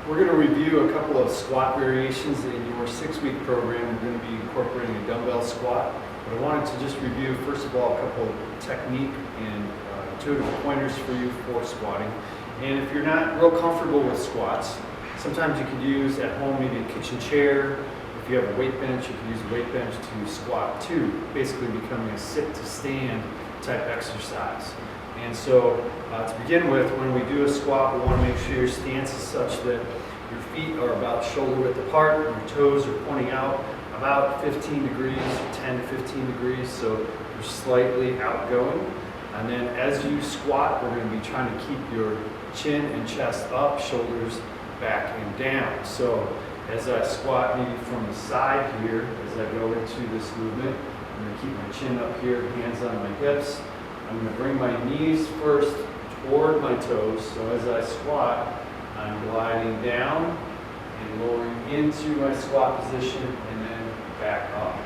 We're going to review a couple of squat variations in your 6-week program. We're going to be incorporating a dumbbell squat. But I wanted to just review, first of all, a couple of technique and intuitive pointers for you for squatting. And if you're not real comfortable with squats, sometimes you could use at home maybe a kitchen chair. If you have a weight bench, you can use a weight bench to squat too, basically becoming a sit to stand type exercise. And so to begin with, when we do a squat, we want to make sure your stance is such that your feet are about shoulder width apart, and your toes are pointing out about 15 degrees, or 10 to 15 degrees, so you're slightly outgoing. And then as you squat, we're going to be trying to keep your chin and chest up, shoulders back and down. So as I squat maybe from the side here, as I go into this movement, I'm going to keep my chin up here, hands on my hips. I'm going to bring my knees first toward my toes. So as I squat, I'm gliding down and lowering into my squat position and then back up.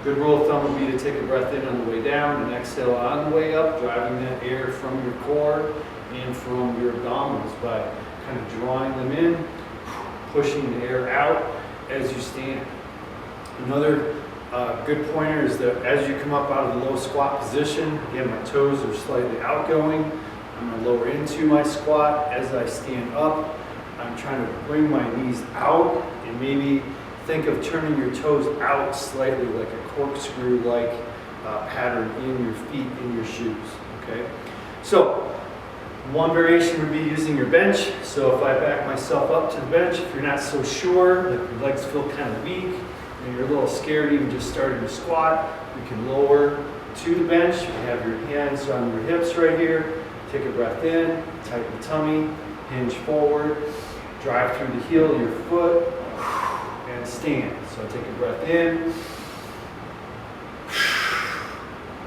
Good rule of thumb would be to take a breath in on the way down and exhale on the way up, driving that air from your core and from your abdominals by kind of drawing them in, pushing the air out as you stand. Another good pointer is that as you come up out of the low squat position, again, my toes are slightly outgoing. I'm going to lower into my squat. As I stand up, I'm trying to bring my knees out and maybe think of turning your toes out slightly like a corkscrew-like pattern in your feet, in your shoes. Okay? So one variation would be using your bench. So if I back myself up to the bench, if you're not so sure, if your legs feel kind of weak, and you're a little scared even just starting to squat, you can lower to the bench. You have your hands on your hips right here. Take a breath in, tighten the tummy, hinge forward, drive through the heel of your foot, and stand. So I take a breath in.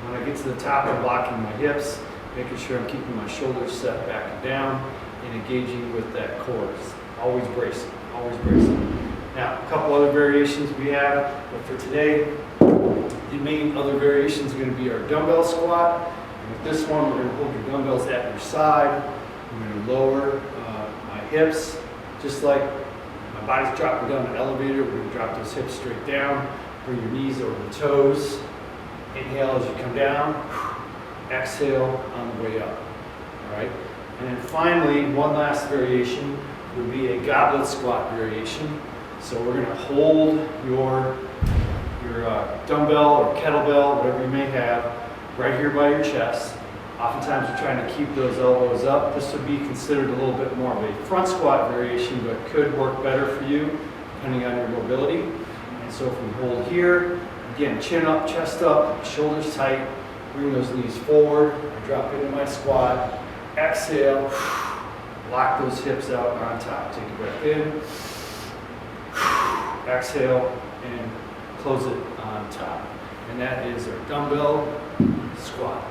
When I get to the top, I'm blocking my hips, making sure I'm keeping my shoulders set back and down and engaging with that core. Always bracing, always bracing. Now, a couple other variations we have, but for today, the main other variations are going to be our dumbbell squat. And with this one, we're going to hold your dumbbells at your side. I'm going to lower my hips, just like my body's dropping down the elevator. We're going to drop those hips straight down. Bring your knees over the toes. Inhale as you come down. Exhale on the way up. All right. And then finally, one last variation would be a goblet squat variation. So we're going to hold your dumbbell or kettlebell, whatever you may have, right here by your chest. Oftentimes you're trying to keep those elbows up. This would be considered a little bit more of a front squat variation, but could work better for you depending on your mobility. And so if we hold here, again, chin up, chest up, shoulders tight, bring those knees forward, I drop into my squat, exhale, lock those hips out on top. Take a breath in. Exhale and close it on top. And that is our dumbbell squat.